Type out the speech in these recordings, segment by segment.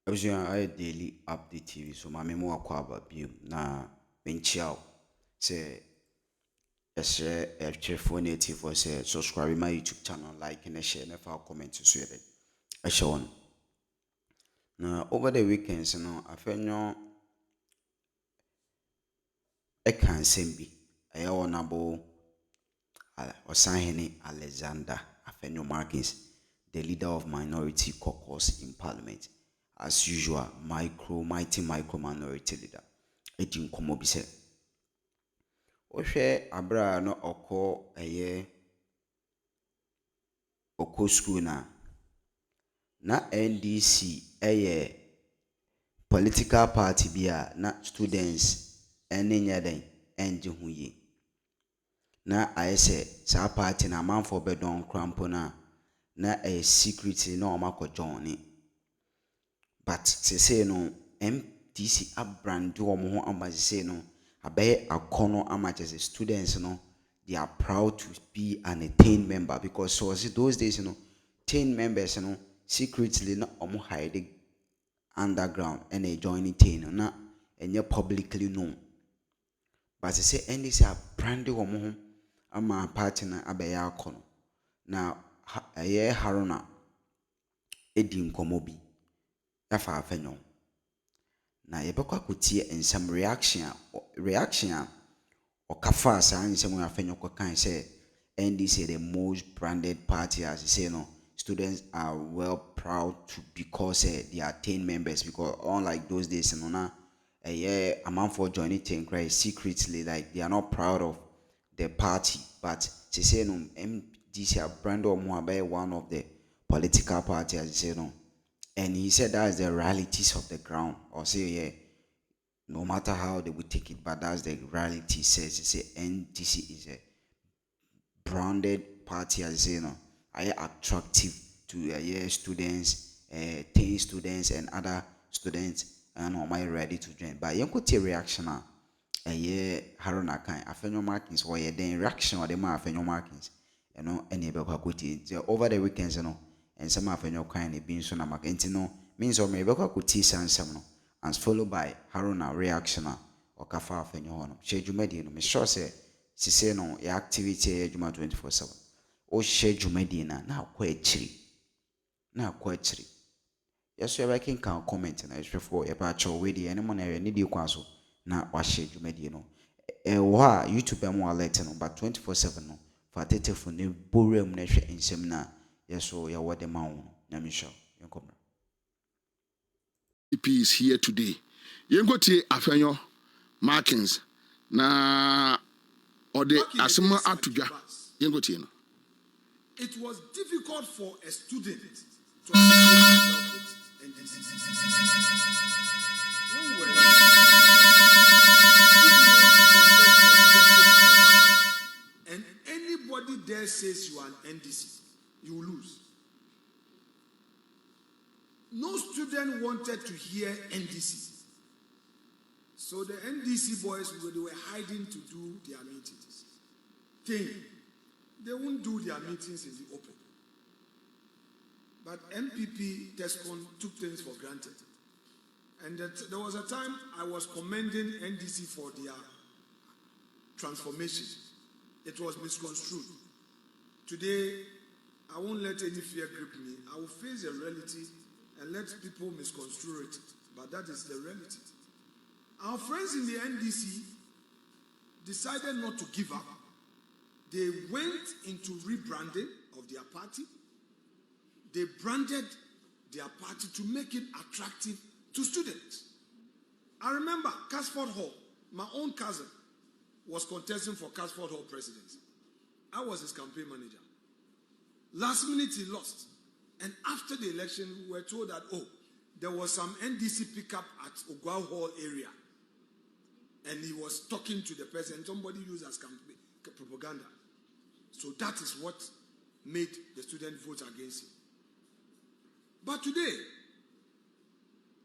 I daily update TV, so my memo aquaba beam na benchiao say a share a cheerful native for say subscribe my YouTube channel, like and a share and a comment to share it. I show on. Now over the weekends, Afenyo I can send be a honorable Osahene Alexander Afenyo Markins, the leader of minority caucus in parliament. As usual, mighty micro minority leader. Ejin komo bi se. Ohwe abra no oko school na NDC political party bia na students ene nyeden enje ho yi. Na ayese sa party na manfo bedon krampo na secretly na omako join. But say no MDC abrand omo ho amase say no abaye akono amachese students no they are proud to be an 10 member because so those days 10 members secretly na omo hide underground and they join 10 na enye publicly known. But say NDC abrand omo ho ama party na abaye akono na Haruna edi nkomo bi yafa Afenyo na yebekwa kutie ensam reaction okafa sa ensam Afenyo kan say NDC the most branded party as he say students are well proud to because they are 10 members because unlike those days na amount for joining 10 cry secretly like they are not proud of the party but they say MDC are branded one of the political party as he say and he said that's the realities of the ground. Or say, no matter how they would take it, but that's the reality. He say NDC is a branded party, as are attractive to students, 10 students and other students, and am I ready to join? But you could take reaction Haruna kind Afenyo Markins or then reaction or the Afenyo Markins, any over the weekends, and some of your kind being so na means or maybe could tease and some and followed by Haruna reaction or kafa Afenyo honor. Share Jumedi no me sure say no your activity Juma 24/7. O share Jumedi now quite chilly. Now quite chilly. Yes, you can comment and I before about your way the anyone need you cancel now or share Jumedi YouTube more alert but 24/7 no for tete for ne borem na hwe ensem na yeso ya wode ma wo na me sure yenkomra is here today yengotie Afenyo Markins na ode asema atudwa yengotie no. It was difficult for a student to associate with NDC. And anybody there says you are an NDC, you will lose. No student wanted to hear NDC. So the NDC boys, they were hiding to do their meetings. They won't do their meetings in the open. But MPP Tescon took things for granted. And there was a time I was commending NDC for their transformation. It was misconstrued. Today, I won't let any fear grip me. I will face the reality and let people misconstrue it. But that is the reality. Our friends in the NDC decided not to give up. They went into rebranding of their party. They branded their party to make it attractive to students. I remember Casford Hall, my own cousin, was contesting for Casford Hall presidency. I was his campaign manager. Last minute he lost. And after the election, we were told that, there was some NDC pickup at Ogwa Hall area. And he was talking to the president. Somebody used as propaganda. So that is what made the student vote against him. But today,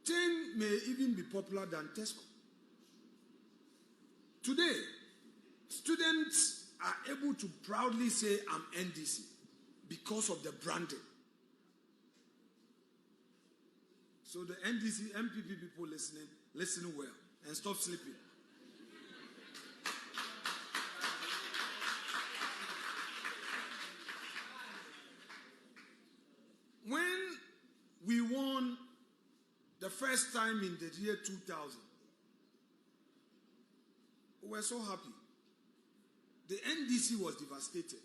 10 may even be popular than Tesco. Today, students are able to proudly say, I'm NDC because of the branding. So the NDC, MPP people listening, listen well and stop sleeping. When we won the first time in the year 2000, we were so happy. The NDC was devastated.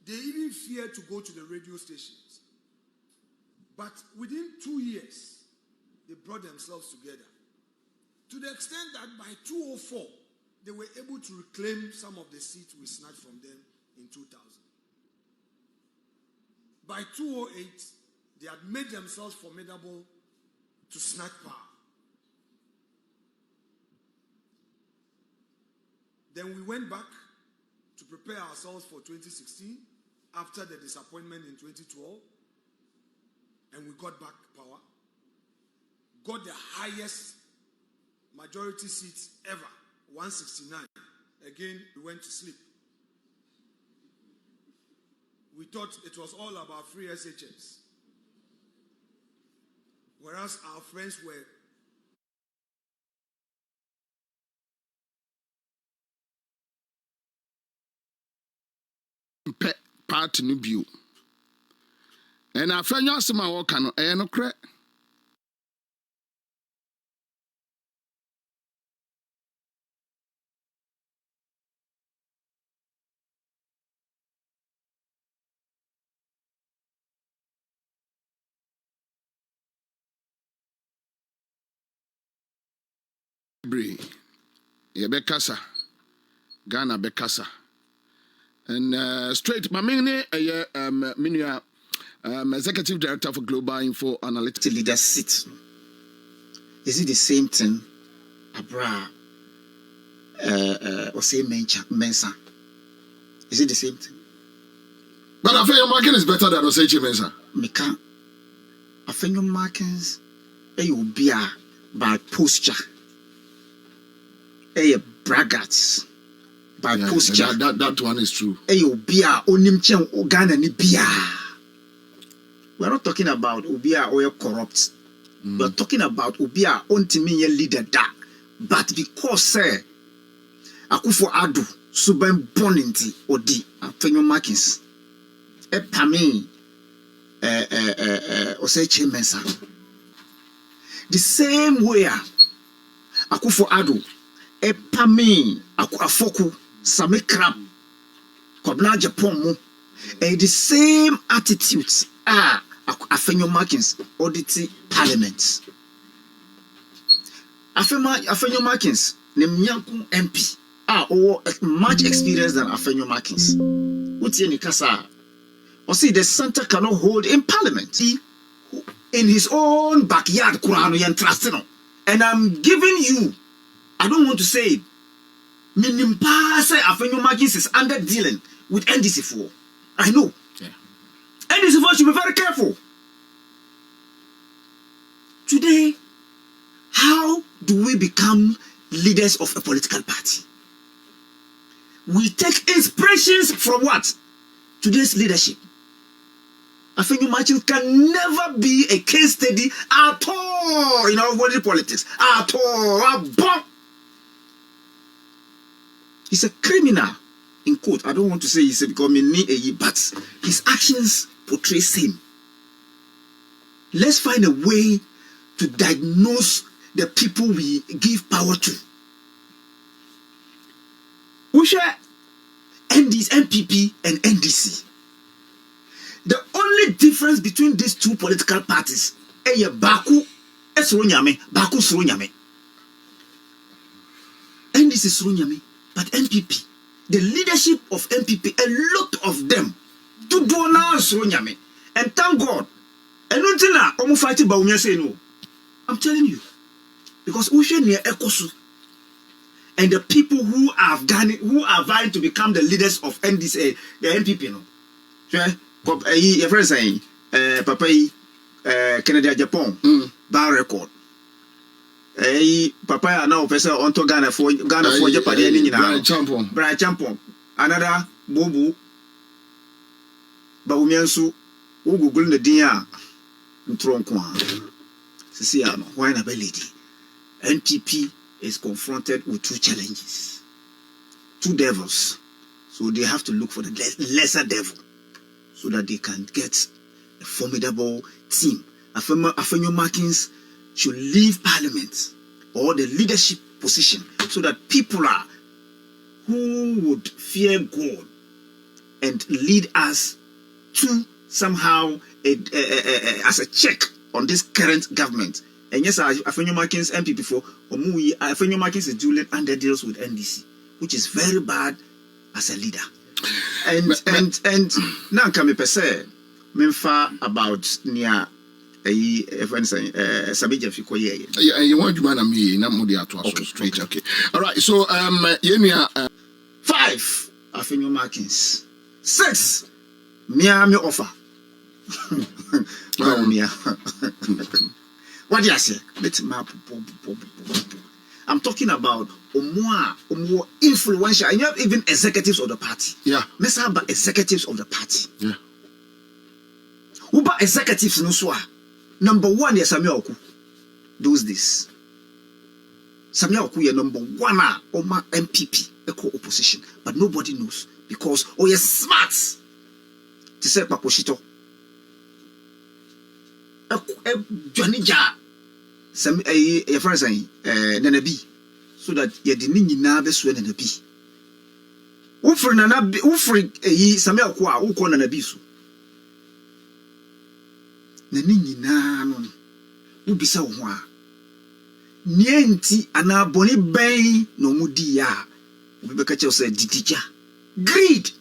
They even feared to go to the radio stations. But within 2 years, they brought themselves together. To the extent that by 2004, they were able to reclaim some of the seats we snatched from them in 2000. By 2008, they had made themselves formidable to snatch power. Then we went back to prepare ourselves for 2016 after the disappointment in 2012, and we got back power, got the highest majority seats ever, 169. Again, we went to sleep. We thought it was all about free SHMs, whereas our friends were part no bio. And Afenyo asema wo ka no no kre. Bekasa. Ghana Bekasa. And straight, my minua executive director for Global Info Analytics. Leader seat. Is it the same thing? Abra or say Mensa? Is it the same thing? But Afenyo Markin is better than Osechi Mensa. Mika Afenyo Markins be by posture. Braggarts by posture. That one is true. Obia onimchen ogana ni bia. We're not talking about Obia or corrupt. We're talking about Obia ontimi leader da. But because Akufo Adu suben boninti odi Afenyo Markins pami Osechi Mensa. The same way Akufo Adu pami Afoku Sami Krab Kobna Japan mu the same attitudes Afenyo Markins audit parliament. Afenyo Markins Nemnyanku MP much experience than Afenyo Markins. Utie ni kasa. Or see the center cannot hold in parliament. He, in his own backyard kurano yan trustino. And I'm giving you, I don't want to say it. Minimpa say Afenyo Markins is under dealing with NDC4. I know. Yeah. NDC4 should be very careful. Today, how do we become leaders of a political party? We take inspirations from what? Today's leadership. Afenyo Markins can never be a case study at all in our world politics. At all. He's a criminal, in quote. I don't want to say he's becoming but his actions portray him. Let's find a way to diagnose the people we give power to. We share NDC, MPP, and NDC. The only difference between these two political parties is Baku Esronyame, Baku Sronyame. NDC Sronyame, but MPP, the leadership of MPP, a lot of them do now Sronyame. And thank God, and until now, I'm fighting about say no. I'm telling you, because we share near Ekosu. And the people who are vying to become the leaders of NDC, the MPP, no. Your friend saying, Papa, Canada, Japan, bar record. Papa, now, Professor, onto Ghana for Japan, Brian Champon, another Bobu, Baumiansu, who Google the Dia, Tronkwan. why na lady? NPP is confronted with two challenges, two devils. So they have to look for the lesser devil so that they can get a formidable team. Afenyo Markins should leave parliament or the leadership position so that people are who would fear God and lead us to somehow as a check on this current government. And yes, Afenyo Markins MPP for Afenyo Markins is duly under deals with NDC, which is very bad as a leader. And now can me say memfa about near Sabija Fikoye. Yeah, you want to man me na mudi ato straight. Okay. All right. So yenia 5 Afenyo Markins. 6 me offer. What do you say? Let's map. I'm talking about more influential, and you have even executives of the party. Yeah. Let's have executives of the party. Yeah. Uba executives no so. Number 1 is Samuel Oku. Does this. Samuel Oku is number 1 Oma MPP eco opposition, but nobody knows because you're smart. To say Paposhito. Janija. Some your friends saying Nanabi, so that ye didn't know this way Nanabi. Ufri Nanabi, Ufri Samuel Kwa, Uko Nanabisu. Nanini Nanon, Ubisa Wa Nienti Anaboni Bay, no Mudia, Ubekacho said, Didija. Greed.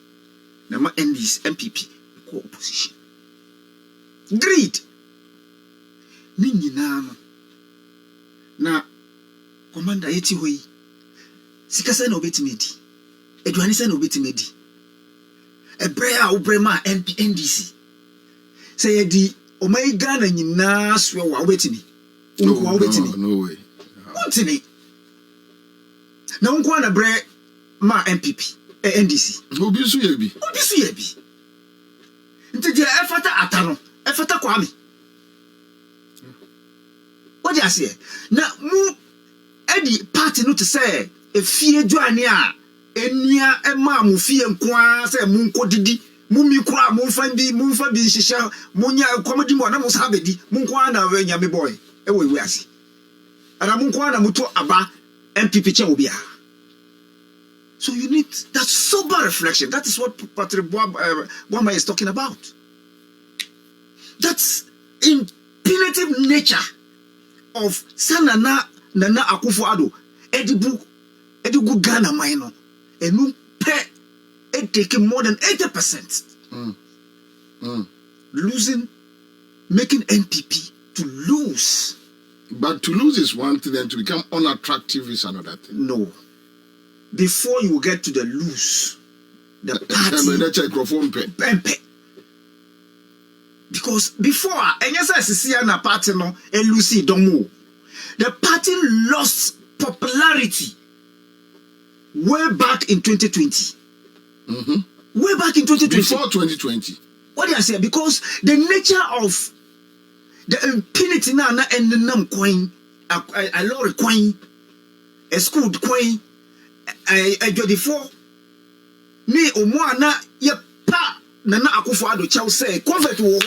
Nama NDC MPP, co opposition. Greed. Nini Nanon. Na commander yeti hoyi sikasa na obetimedi eduani se na obetimedi ebre a obrema NDC say yedi omai Ghana nyina so wa obetimi unko obetimi no way ontimi na unko na bre ma MPP NDC obi su ye bi nti je efata atano efata kwami. What do you say? Now, mu Eddie party no to say a fear Joania, Enya, Emma, Mufi and Qua, say Munko Didi, Mumikra, Mumfandi, Mumfabi, Shisha, Munya, comedy one, almost habedi, Munkwana, Yami boy, away we see. And a Munkwana Mutu Abba, MPP Chobia. So you need that sober reflection. That is what Patrick Bwama is talking about. That's impunitive nature of Sanana Nana Akufo-Addo Edibu Ghana minor and it taking more than 80%. Losing, making NPP to lose. But to lose is one thing, and to become unattractive is another thing. No. Before you get to the lose, the party because before na party no Lucy Domo, the party lost popularity way back in 2020. Way back in 2020. Before 2020. What do I say? Because the nature of the impunity na and the num coin, a lorry coin, a school coin, a jody for me or more na ye pa. Nana Akufo-Addo Chow say convert wo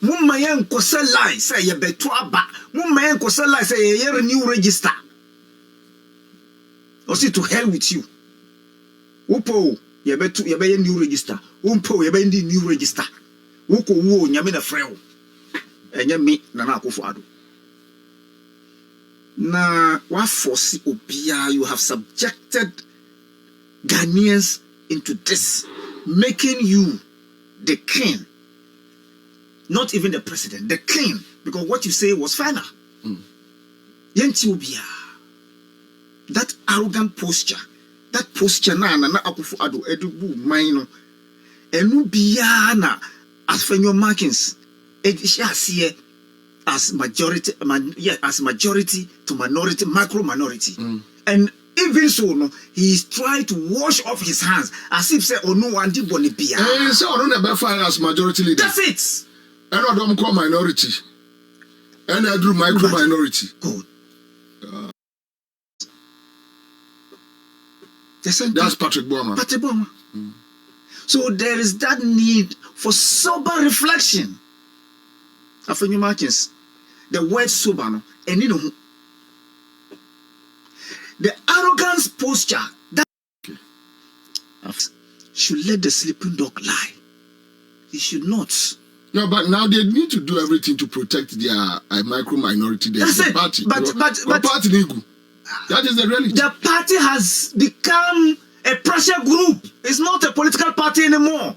mumma yen ko lie say ye beto aba mumma yen ko lie say ye renew register or see to hell with you upo ye beto ye be new register umpo ye be new register uko wo nyame na frɛ wo enye me Nana Akufo-Addo na wa force obia. You have subjected Ghanaians into this, making you the king, not even the president, the king, because what you say was final. Yentiobia, that arrogant posture, na Akufo-Addo edubu maino, enubia na Afenyo Markins, edishasiye as majority, as majority to minority, micro minority, and even so, no, he is trying to wash off his hands as if say, "Oh no, one did Bonibia." So I don't ever fire as majority leader. That's it. I don't call minority. And I do micro minority. Good. That's Patrick Boma. Patrick Boma. So there is that need for sober reflection. Afenyo Markins, the word sober, no, and you know, the arrogance posture that should let the sleeping dog lie. He should not. No, but now they need to do everything to protect their micro minority. Their party. But party legal. That is the reality. The party has become a pressure group. It's not a political party anymore.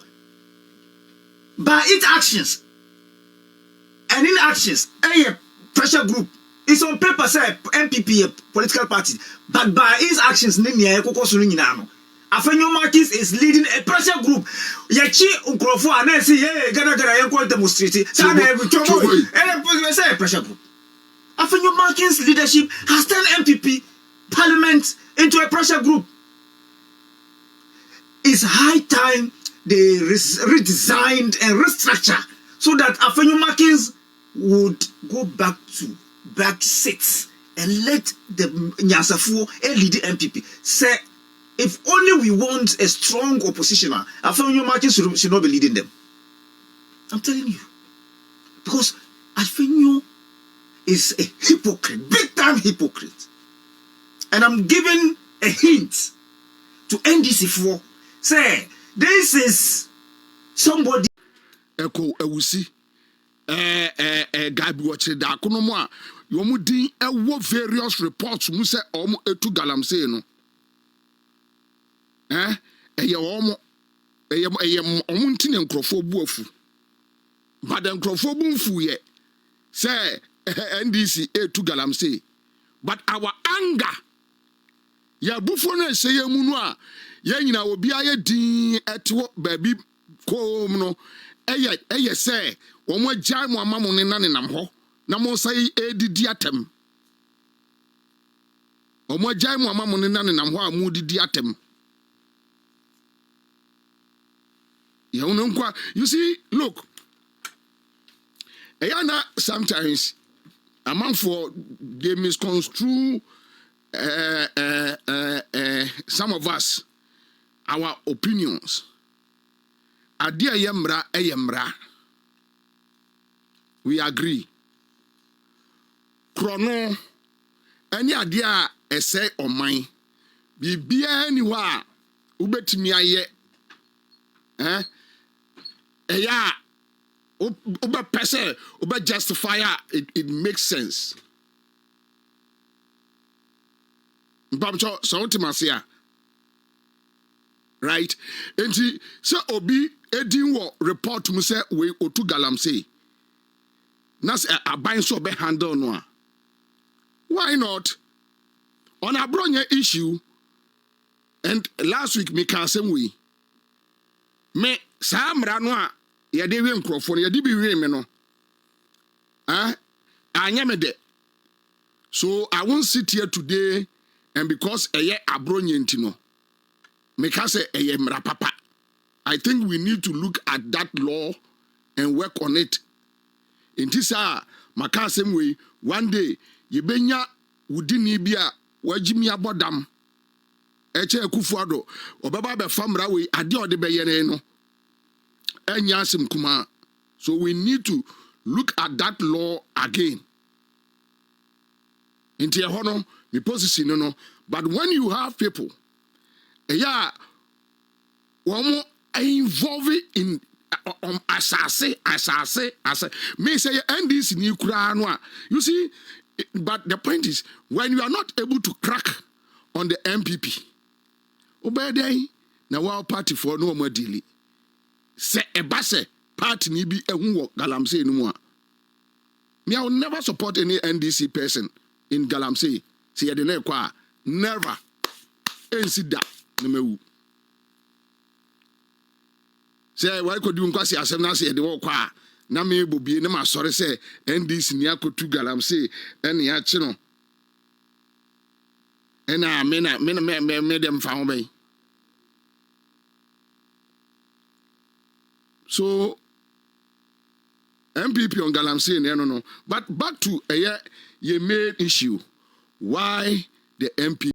By its actions and inactions, a pressure group. It's on paper say MPP a political party, but by its actions, Afenyo Markins is leading a pressure group. Yachi Ukrofo and say, hey, Gana demonstrate. Say pressure group. Afenyo Markins' leadership has turned MPP Parliament into a pressure group. It's high time they redesigned and restructure so that Afenyo Markins would go back to seats and let the Nyasafuo lead the MPP. Say, if only we want a strong oppositioner, Afenyo Markins should not be leading them. I'm telling you. Because Afenyo is a hypocrite, big time hypocrite. And I'm giving a hint to NDC for say this is somebody Echo Ewusi Gabi watch da kono a yomu din ewo various reports mu say omo etu galamsey no eye omo omo ntine nkrofo bu afu but nkrofo bu mfu ye say NDC etu galamsey but our anger ya bufo no ese ye mu no a ye nyina obi aye din etwo baby kom no eye say omo agya mo amamu ne nanenam ho na mo say edidi atem omo agya mo amamu ne nanenam ho a mo didi atem you see, look, Ayana sometimes a man for they misconstrue some of us, our opinions. Adia yemra eyemra. We agree. Chrono any idea essay or mine. Be anywhere ubetimi aye. Yeah, over person, over justifier, it makes sense. Right? And so Obi Edin will report to me say we otu galamsey. Nas a bind so be handle no. Why not? On a bronya issue, and last week me can same way. Me Samra no a ye de we nkrofo ye de bi we me no anya me de. So I won't sit here today and because eye abronye ntino me ka say eye mra papa. I think we need to look at that law and work on it. In this maka same way one day ye benya wudini bia wajimi abodam eche ekufuado obaba be famra we ade ode be yene no. So we need to look at that law again. Into your honor, me position no. But when you have people, one more involved in assassin. Me say NDC ni kura no. You see, but the point is when you are not able to crack on the MPP, obey na wa party for no more deal. Say a basse party ni bi ehun galamsey no mu a me I will never support any NDC person in galamsey say ye de na kwa never ensida na mewu say why could you nkwasi asem na say ye de wo kwa na me bobie na ma sori say NDC ni akotu galamsey ene ya chi no ena me dem fa ho bai. So MPP on Galamsey, no. But back to a main issue. Why the MP